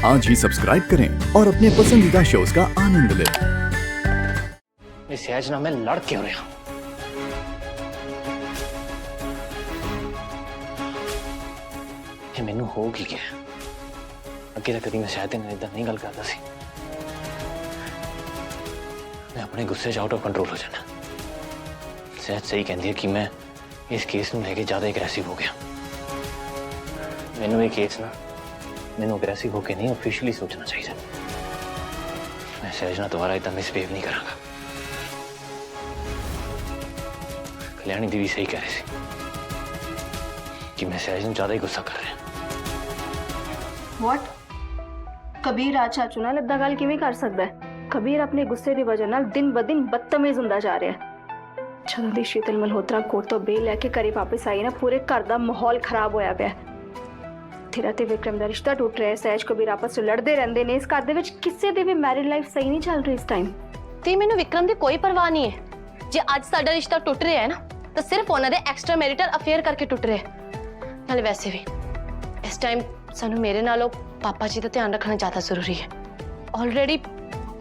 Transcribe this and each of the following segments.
आज ही सब्सक्राइब करें और अपने पसंदीदा शोज का आनंद लें। सहज ना मैं लड़ क्यों रहा मैनू हो की क्या अगे तो कभी मैं शायद इदा नहीं गल करता सी। मैं अपने गुस्से आउट ऑफ कंट्रोल हो जाना। सहज सही कहती है कि मैं इस केस में लेके ज्यादा एग्रेसिव हो गया। मैनू ये केस ना मैनू अग्रेसिव होकर नहीं ऑफिशियली सोचना चाहिए। मैं सहज ना दोबारा इतना मिसबिहेव नहीं करांगा। कल्याणी दीदी सही कह रही थी कि मैं सहज ਨੂੰ ज्यादा ही गुस्सा कर रहा। What? कबीर आज चाचू नाल इदां गल किवें कर सकदा है? कबीर अपने गुस्से ਦੀ ਵਜ੍ਹਾ ਨਾਲ ਦਿਨ ਬ ਦਿਨ ਬਦਤਮੀਜ਼ ਹੁੰਦਾ ਜਾ ਰਿਹਾ ਹੈ। ਜਦੋਂ ਦੀ ਸ਼ੀਤਲ ਮਲਹੋਤਰਾ ਕੋਰਟ ਤੋਂ ਬੇਲ ਲੈ ਕੇ ਘਰੇ ਵਾਪਸ ਆਈ ਨਾ ਪੂਰੇ ਘਰ ਦਾ ਮਾਹੌਲ ਖਰਾਬ ਹੋਇਆ ਪਿਆ। ਤੇਰਾ ਤੇ ਵਿਕਰਮ ਦਾ ਰਿਸ਼ਤਾ ਟੁੱਟ ਰਿਹਾ ਹੈ। ਸਹਿਜ ਕਬੀਰ ਆਪਸ ਵਿੱਚ ਲੜਦੇ ਰਹਿੰਦੇ ਨੇ। ਇਸ ਘਰ ਦੇ ਵਿੱਚ ਕਿਸੇ ਦੀ ਵੀ ਮੈਰਿਡ ਲਾਈਫ ਸਹੀ ਨਹੀਂ ਚੱਲ ਰਹੀ ਇਸ ਟਾਈਮ। ਤੇ ਮੈਨੂੰ ਵਿਕਰਮ ਦੀ ਕੋਈ ਪਰਵਾਹ ਨਹੀਂ ਹੈ। ਜੇ ਅੱਜ ਸਾਡਾ ਰਿਸ਼ਤਾ ਟੁੱਟ ਰਿਹਾ ਹੈ ਨਾ ਤਾਂ ਸਿਰਫ ਉਹਨਾਂ ਦੇ ਐਕਸਟਰਾ ਮੈਰਿਟਲ ਅਫੇਅਰ ਕਰਕੇ ਟੁੱਟ ਰਿਹਾ ਹੈ। ਨਾਲੇ ਵੈਸੇ ਵੀ ਇਸ ਟਾਈਮ ਸਾਨੂੰ ਮੇਰੇ ਨਾਲੋਂ ਪਾਪਾ ਜੀ ਦਾ ਧਿਆਨ ਰੱਖਣਾ ਜ਼ਿਆਦਾ ਜ਼ਰੂਰੀ ਹੈ। ਆਲਰੇਡੀ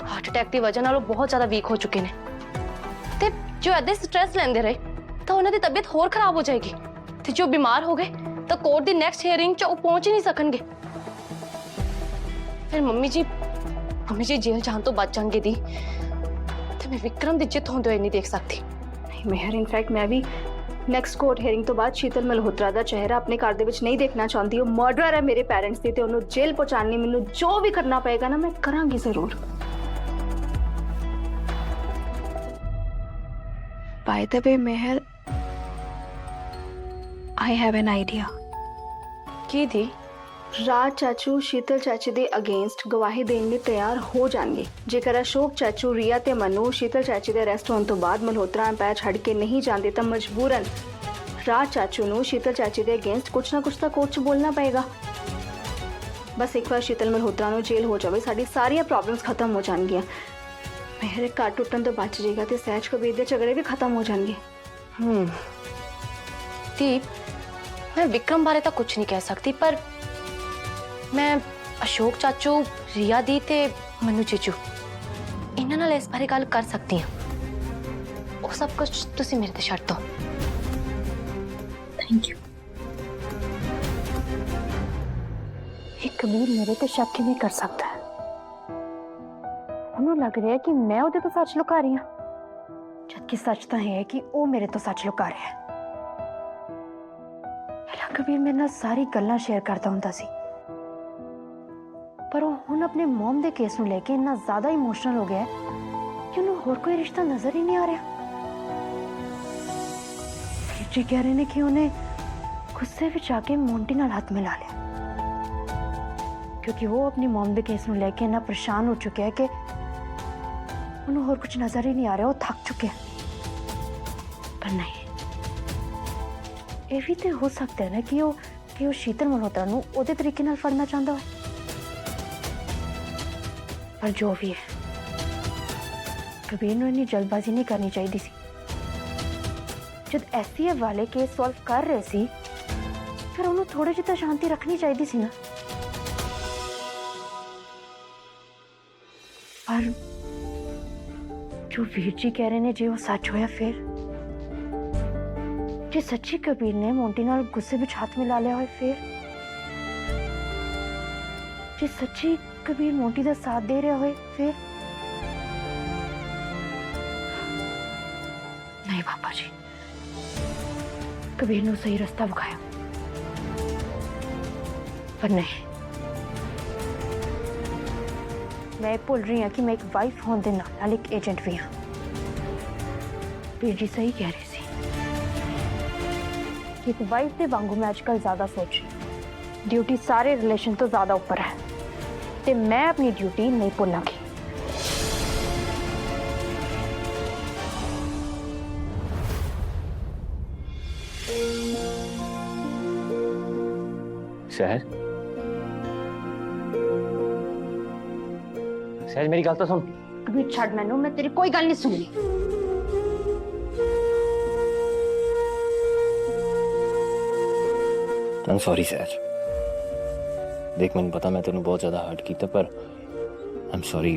ਹਾਰਟ ਅਟੈਕ ਦੀ ਵਜ੍ਹਾ ਨਾਲ ਉਹ ਬਹੁਤ ਜ਼ਿਆਦਾ ਵੀਕ ਹੋ ਚੁੱਕੇ ਨੇ ਤੇ ਜੋ ਐਦੇ ਸਟ੍ਰੈਸ ਲੈਂਦੇ ਰਹੇ ਤਾਂ ਉਹਨਾਂ ਦੀ ਤਬੀਅਤ ਹੋਰ ਖਰਾਬ ਹੋ ਜਾਏਗੀ ਤੇ ਜੋ ਬਿਮਾਰ ਹੋ ਗਏ ਤਾਂ ਕੋਰਟ ਦੀ ਨੈਕਸਟ ਹੀਅਰਿੰਗ 'ਚ ਉਹ ਪਹੁੰਚ ਹੀ ਨਹੀਂ ਸਕਣਗੇ। ਫਿਰ ਮੰਮੀ ਜੀ ਜੇਲ੍ਹ ਜਾਣ ਤੋਂ ਬਚ ਜਾਣਗੇ ਦੀ ਤੇ ਮੈਂ ਵਿਕਰਮ ਦੀ ਜਿੱਤ ਹੁੰਦੇ ਹੋਏ ਨਹੀਂ ਦੇਖ ਸਕਦੀ। ਮੇਹਰ ਇਨਫੈਕਟ ਮੈਂ ਵੀ ਨੈਕਸਟ ਕੋਰਟ ਹੀਅਰਿੰਗ ਤੋਂ ਬਾਅਦ ਸ਼ੀਤਲ ਮਲਹੋਤਰਾ ਦਾ ਚਿਹਰਾ ਆਪਣੇ ਘਰ ਦੇ ਵਿੱਚ ਨਹੀਂ ਦੇਖਣਾ ਚਾਹੁੰਦੀ। ਉਹ ਮਰਡਰਰ ਹੈ ਮੇਰੇ ਪੈਰੈਂਟਸ ਦੀ ਤੇ ਉਹਨੂੰ ਜੇਲ੍ਹ ਪਹੁੰਚਾਉਣੀ ਮੈਨੂੰ ਜੋ ਵੀ ਕਰਨਾ ਪਏਗਾ ਨਾ ਮੈਂ ਕਰਾਂਗੀ ਜ਼ਰੂਰ। By the way, Meher, I have an idea. ਕੀ ਦੀ? ਰਾਜ ਚਾਚੂ ਸ਼ੀਤਲ ਚਾਚੀ ਦੇ ਅਗੇਂਸਟ ਗਵਾਹੀ ਦੇਣ ਲਈ ਤਿਆਰ ਹੋ ਜਾਣਗੇ। ਜੇਕਰ ਅਸ਼ੋਕ ਚਾਚੂ ਰੀਆ ਤੇ ਮਨੂ ਸ਼ੀਤਲ ਚਾਚੀ ਦੇ ਅਰੈਸਟ ਹੋਣ ਤੋਂ ਬਾਅਦ ਮਲਹੋਤਰਾ ਅੰਪਾਇਰ ਛੱਡ ਕੇ ਨਹੀਂ ਜਾਂਦੇ ਤਾਂ ਮਜਬੂਰਨ ਰਾਜ ਚਾਚੂ ਨੂੰ ਸ਼ੀਤਲ ਚਾਚੀ ਦੇ ਅਗੇਂਸਟ ਕੁਛ ਨਾ ਕੁਛ ਤਾਂ ਕੋਰਟ 'ਚ ਬੋਲਣਾ ਪਏਗਾ। ਬਸ ਇੱਕ ਵਾਰ ਸ਼ੀਤਲ ਮਲਹੋਤਰਾ ਨੂੰ ਜੇਲ੍ਹ ਹੋ ਜਾਵੇ ਸਾਡੀ ਸਾਰੀਆਂ ਪ੍ਰੋਬਲਮਸ ਖਤਮ ਹੋ ਜਾਣਗੀਆਂ। ਮੇਰੇ ਘਰ ਟੁੱਟਣ ਤੋਂ ਬਚ ਜਾਏਗਾ ਤੇ ਸਹਿਜ ਕਬੀਰ ਦੇ ਝਗੜੇ ਵੀ ਖਤਮ ਹੋ ਜਾਣਗੇ। ਦੀਪ ਮੈਂ ਵਿਕਰਮ ਬਾਰੇ ਤਾਂ ਕੁਝ ਨਹੀਂ ਕਹਿ ਸਕਦੀ ਪਰ ਮੈਂ ਅਸ਼ੋਕ ਚਾਚੂ ਰੀਆ ਦੀ ਤੇ ਮਨੂ ਚੀਚੂ ਇਹਨਾਂ ਨਾਲ ਇਸ ਬਾਰੇ ਗੱਲ ਕਰ ਸਕਦੀ ਹਾਂ। ਉਹ ਸਭ ਕੁਝ ਤੁਸੀਂ ਮੇਰੇ ਤੇ ਛੱਡ ਦਿਓ। Thank you. ਇਹ ਕਬੀਰ ਮੇਰੇ ਤੇ ਸ਼ੱਕ ਕਿਵੇਂ ਕਰ ਸਕਦਾ ਹੈ? ਉਹਨੂੰ ਲੱਗ ਰਿਹਾ ਕਿ ਮੈਂ ਉਹਦੇ ਤੋਂ ਸੱਚ ਲੁਕਾ ਰਹੀ ਹਾਂ ਜਦਕਿ ਸੱਚ ਤਾਂ ਹੈ ਕਿ ਉਹ ਮੇਰੇ ਤੋਂ ਸੱਚ ਲੁਕਾ ਰਿਹਾ ਹੈ। ਪਹਿਲਾਂ ਕਬੀਰ ਮੇਰੇ ਨਾਲ ਸਾਰੀ ਗੱਲਾਂ ਸ਼ੇਅਰ ਕਰਦਾ ਹੁੰਦਾ ਸੀ ਪਰ ਉਹ ਹੁਣ ਆਪਣੇ ਮਮ ਦੇ ਕੇਸ ਨੂੰ ਲੈ ਕੇ ਇੰਨਾ ਜ਼ਿਆਦਾ ਇਮੋਸ਼ਨਲ ਹੋ ਗਿਆ ਕਿ ਉਹਨੂੰ ਹੋਰ ਕੋਈ ਰਿਸ਼ਤਾ ਨਜ਼ਰ ਹੀ ਨਹੀਂ ਆ ਰਿਹਾ। ਵੀਰ ਜੀ ਕਹਿ ਰਹੇ ਨੇ ਕਿ ਉਹਨੇ ਗੁੱਸੇ ਵਿੱਚ ਆ ਕੇ ਮੋਂਟੀ ਨਾਲ ਹੱਥ ਮਿਲਾ ਲਿਆ ਕਿਉਂਕਿ ਉਹ ਆਪਣੀ ਮਮ ਦੇ ਕੇਸ ਨੂੰ ਲੈ ਕੇ ਇੰਨਾ ਪਰੇਸ਼ਾਨ ਹੋ ਚੁੱਕਿਆ ਹੈ ਕਿ ਉਹਨੂੰ ਹੋਰ ਕੁਝ ਨਜ਼ਰ ਹੀ ਨਹੀਂ ਆ ਰਿਹਾ। ਉਹ ਥੱਕ ਚੁੱਕਿਆ ਪਰ ਨਹੀਂ ਇਹ ਵੀ ਤੇ ਹੋ ਸਕਦਾ ਹੈ ਨਾ ਕਿ ਉਹ ਸ਼ੀਤਲ ਮਲਹੋਤਰਾ ਨੂੰ ਉਹਦੇ ਤਰੀਕੇ ਨਾਲ ਫੜਨਾ ਚਾਹੁੰਦਾ ਹੋਵੇ। पर जो भी है कबीर ने इतनी जल्दबाजी नहीं करनी चाहिए सी। जब एसटीएफ वाले केस सॉल्व कर रहे सी फिर उन्होंने थोड़ी जी तो शांति रखनी चाहिए सी ना। पर जो वीर जी कह रहे ने जे वो सच होया फिर जे सच्ची कबीर ने मोंटी नाल गुस्से विच हाथ मिला लिया होए फिर जे सच्ची कबीर मोंटी का साथ दे रहा होए फिर नहीं पापा जी कबीर ने सही रास्ता दिखाया पर नहीं मैं भूल रही हूँ कि मैं एक वाइफ होने के नाल एक एजेंट भी हाँ। वीर जी सही कह रहे सी कि एक वाइफ के वांगू मैं आजकल ज्यादा सोच रही ड्यूटी सारे रिलेशन तो ज्यादा ऊपर है ते मैं अपनी ड्यूटी नहीं भूलांगी। सहज मेरी गल तो सुन। कबीर छड़ मैनू मैं तेरी कोई गल नहीं सुननी। I'm sorry, Saj. देख मैंने पता मैं तेन बहुत ज़्यादा हर्ट किया पर आई एम सॉरी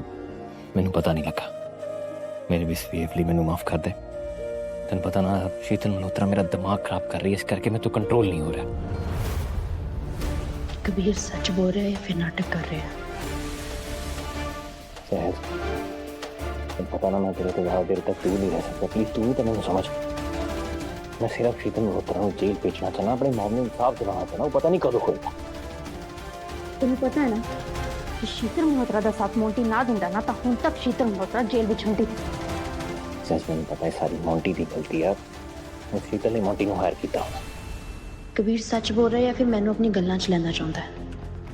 मैंने पता नहीं लगा मेरे मिसबिहेव मैंने माफ़ कर दे तेन पता ना शीतल मल्होत्रा मेरा दिमाग खराब कर रही है इस करके मैं तो कंट्रोल नहीं हो रहा। कबीर सच बोल रहे हैं या फिर नाटक कर रहे हैं? सहज तेन पता ना मैं तेरे तो ज़्यादा देर तक दूर नहीं रह सकता प्लीज़ तू भी तो मैंने समझ मैं सिर्फ शीतल मल्होत्रा को जेल भेजना चाहना अपने मामले में इंसाफ दिलाना चाहना वो पता नहीं कदों होगा। तुम्हें पता है ना कि शीतल मल्होत्रा का साथ मोंटी ना दिंदा ना तो हुण तक शीतल मल्होत्रा जेल विच हुंदी। सच मैंने पता है सारी मोंटी की गलती है शीतल ने मोंटी को हायर किया होना। कबीर सच बोल रहा है या फिर मैंने अपनी गल्लां च लेना चाहता है?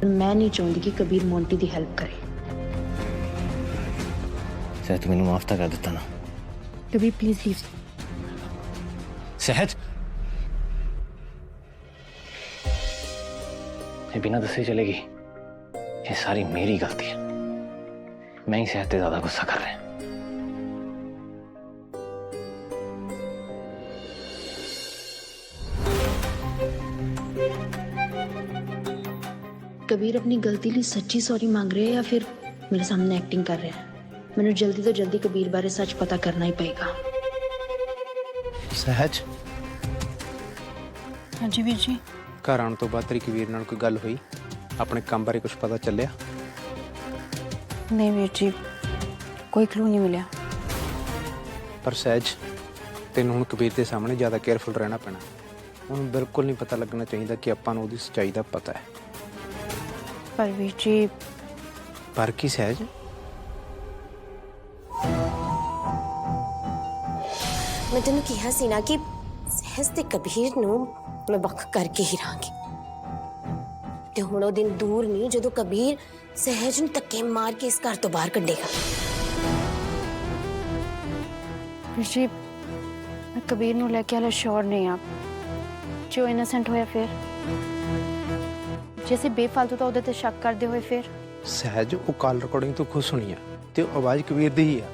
मैं नहीं चाहती कि कबीर मोंटी की हेल्प करे। सहज तू मैंने माफ तो कर दिता ना। Kabir please leave. सहज ये बिना दसे चलेगी ये सारी मेरी गलती है मैं ही सहज से ज्यादा गुस्सा कर रहा हूं। कबीर अपनी गलती लिए सच्ची सॉरी मांग रहे हैं या फिर मेरे सामने एक्टिंग कर रहे हैं? मैंने जल्दी तो जल्दी कबीर बारे सच पता करना ही पड़ेगा। सहज हाँ जी वीर जी। घर आने तो बाद तेरी कबीर नाल कोई गल हुई अपने काम बारे कुछ पता चलिया? नहीं वीर जी कोई क्लू नहीं मिला। पर सहज तेन हुण कबीर के सामने ज़्यादा केयरफुल रहना पैना उन्हें बिल्कुल नहीं पता लगना चाहिए कि आपां नूं उहदी सच्चाई का पता है। पर वीर जी पर की सहज मैं तेन कहा सी ना कि सहज ते कबीर नूं मैं बख करके ही रहांगी ते हुण ओ दिन दूर नहीं जदों कबीर सहज नूं धक्के मार के इस घर तो बाहर कढेगा। वीर जी मैं कबीर नूं लेके हाले श्योर नहीं हाँ जो इनोसेंट होया फिर जैसे बेफालतू तो उहदे ते शक करदे होए फिर। सहज वो कॉल रिकॉर्डिंग तो खुद सुनी है ते आवाज़ कबीर दी ही है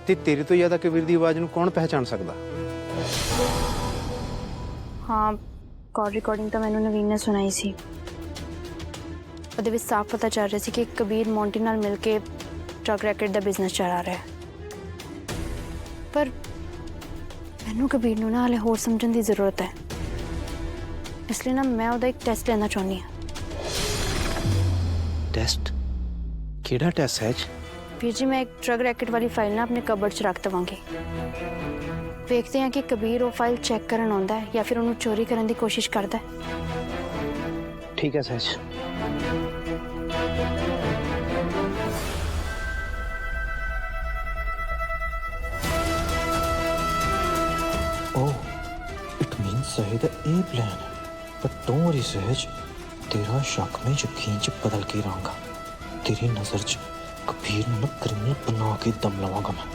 ते तेरे तो ज़्यादा कबीर की आवाज़ नूं कौन पहचान सकता? हाँ कॉल रिकॉर्डिंग तो मैंने नवीन ने सुनाई सी ਉਹਦੇ ਵਿੱਚ ਸਾਫ਼ ਪਤਾ ਚੱਲ ਰਿਹਾ ਸੀ ਕਿ ਕਬੀਰ ਮੌਂਟੀ ਨਾਲ ਮਿਲ ਕੇ ਟਰੱਕ ਰੈਕਟ ਦਾ ਬਿਜ਼ਨਸ ਚਲਾ ਰਿਹਾ ਹੈ ਪਰ ਮੈਨੂੰ ਕਬੀਰ ਨੂੰ ਨਾ ਹਾਲੇ ਹੋਰ ਸਮਝਣ ਦੀ ਜ਼ਰੂਰਤ ਹੈ ਇਸ ਲਈ ਨਾ ਮੈਂ ਉਹਦਾ ਇੱਕ ਟੈਸਟ ਲੈਣਾ ਚਾਹੁੰਦੀ ਹਾਂ। टेस्ट केड़ा टेस्ट सहज? ਵੀਰ ਜੀ ਮੈਂ ਇੱਕ ਟਰੱਕ ਰੈਕਟ ਵਾਲੀ ਫਾਈਲ ਨਾ ਆਪਣੇ ਕਬਰਡ 'ਚ ਰੱਖ ਦੇਵਾਂਗੀ ਵੇਖਦੇ ਹਾਂ ਕਿ ਕਬੀਰ ਉਹ ਫਾਈਲ ਚੈੱਕ ਕਰਨ ਆਉਂਦਾ ਹੈ ਜਾਂ ਫਿਰ ਉਹਨੂੰ ਚੋਰੀ ਕਰਨ ਦੀ ਕੋਸ਼ਿਸ਼ ਕਰਦਾ ਹੈ। ठीक है सहज। ओह इट मीन्स सहज का ए प्लान है पर डोंट वरी सहज तेरा शक में यकीन च बदल के रहांगा तेरी नजर च कबीर नूं क्रिमिनल बना के दम लवांगा मैं।